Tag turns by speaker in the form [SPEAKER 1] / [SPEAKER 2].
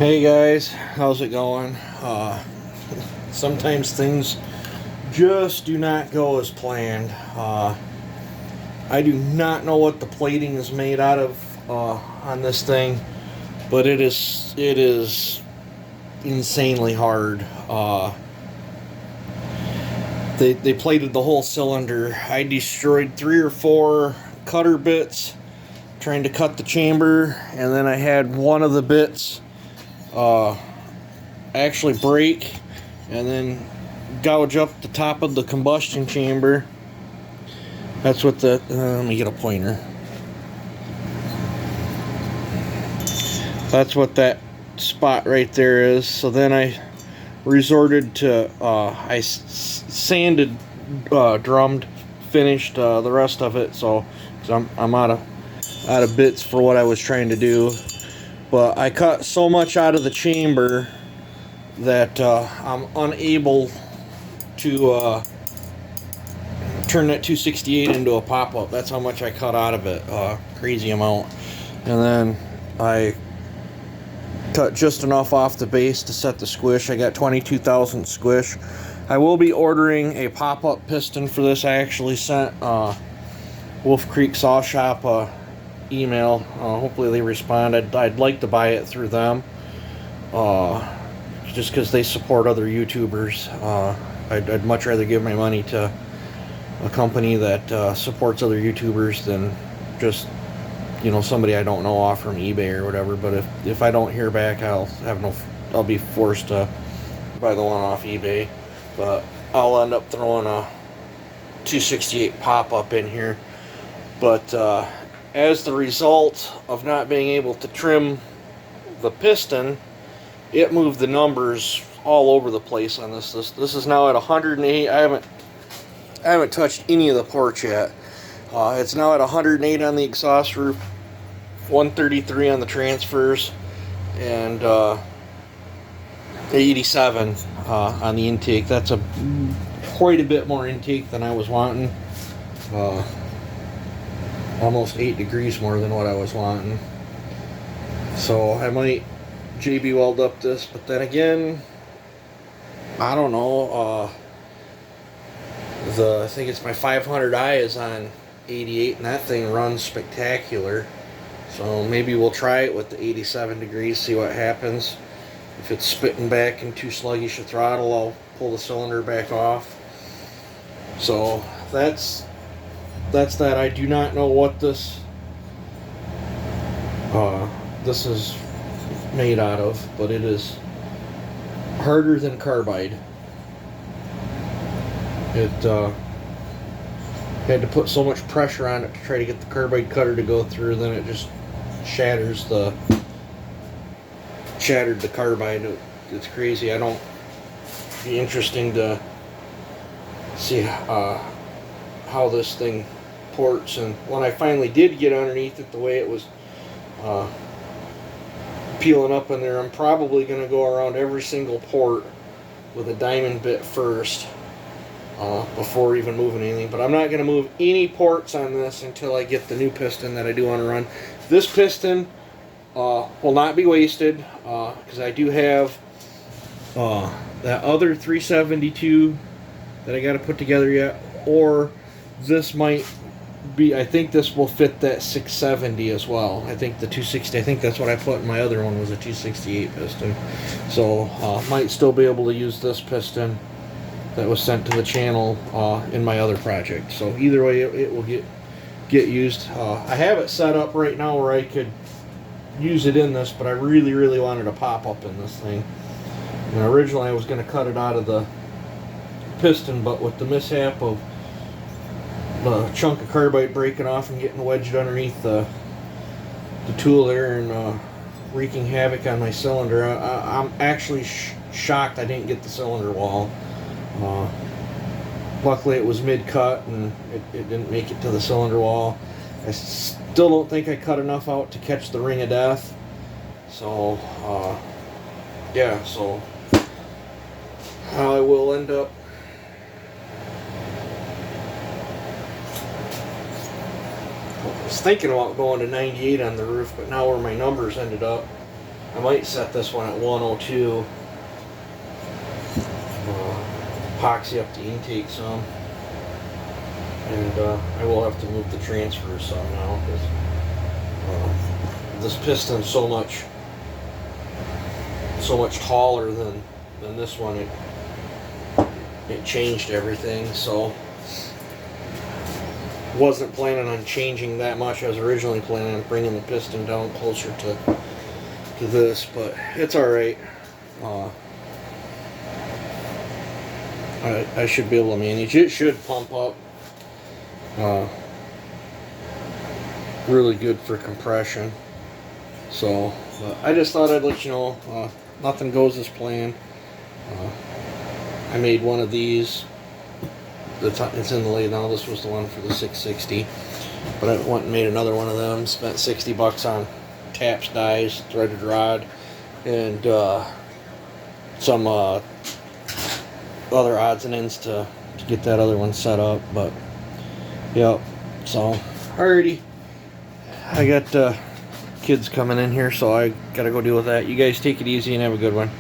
[SPEAKER 1] Hey guys, how's it going? Sometimes things just do not go as planned. I do not know what the plating is made out of on this thing, but it is insanely hard. They plated the whole cylinder. I destroyed 3 or 4 cutter bits trying to cut the chamber, and then I had one of the bits actually break and then gouge up the top of the combustion chamber. That's what the let me get a pointer. That's what that spot right there is. So then I resorted to I sanded, drummed, finished the rest of it. So I'm out of bits for what I was trying to do. But I cut so much out of the chamber that I'm unable to turn that 268 into a pop-up. That's how much I cut out of it. Crazy amount. And then I cut just enough off the base to set the squish. I got 22,000 squish. I will be ordering a pop-up piston for this. I actually sent Wolf Creek Saw Shop email. Hopefully they respond. I'd like to buy it through them, just because they support other YouTubers. I'd much rather give my money to a company that supports other YouTubers than just, somebody I don't know off from eBay or whatever. But if I don't hear back, I'll be forced to buy the one off eBay. But I'll end up throwing a 268 pop-up in here. But as the result of not being able to trim the piston, it moved the numbers all over the place on this. This is now at 108. I haven't touched any of the ports yet. It's now at 108 on the exhaust roof, 133 on the transfers, and 87 on the intake. That's quite a bit more intake than I was wanting. Almost 8 degrees more than what I was wanting. So I might JB weld up this, but then again, I don't know. I think it's my 500i is on 88, and that thing runs spectacular. So maybe we'll try it with the 87 degrees, see what happens. If it's spitting back and too sluggish a throttle, I'll pull the cylinder back off. So that's that. I do not know what this is made out of, but it is harder than carbide. It had to put so much pressure on it to try to get the carbide cutter to go through, then it just shattered the carbide. It's crazy. Be interesting to see how this thing ports, and when I finally did get underneath it, the way it was peeling up in there, I'm probably going to go around every single port with a diamond bit first before even moving anything. But I'm not going to move any ports on this until I get the new piston that I do want to run. This piston will not be wasted, because I do have that other 372 that I got to put together yet, or this might be, I think this will fit that 670 as well. I think the 260, I think that's what I put in my other one, was a 268 piston. So might still be able to use this piston that was sent to the channel in my other project. So either way, it will get used. I have it set up right now where I could use it in this, but I really wanted a pop-up in this thing. And originally I was going to cut it out of the piston, but with the mishap of the chunk of carbide breaking off and getting wedged underneath the tool there and wreaking havoc on my cylinder, I'm actually shocked I didn't get the cylinder wall. Luckily it was mid-cut and it didn't make it to the cylinder wall. I still don't think I cut enough out to catch the ring of death. So yeah, so I will end up was thinking about going to 98 on the roof, but now where my numbers ended up, I might set this one at 102. Epoxy up the intake some. And I will have to move the transfers some now because this piston's so much taller than this one. It changed everything, so wasn't planning on changing that much. I was originally planning on bringing the piston down closer to this, but it's all right. I should be able to manage. It should pump up really good for compression. So I just thought I'd let you know, nothing goes as planned. I made one of these. It's in the lay now. This was the one for the 660, but I went and made another one of them. Spent $60 on taps, dies, threaded rod, and some other odds and ends to get that other one set up. But yep. So alrighty, I got kids coming in here, so I gotta go deal with that. You guys take it easy and have a good one.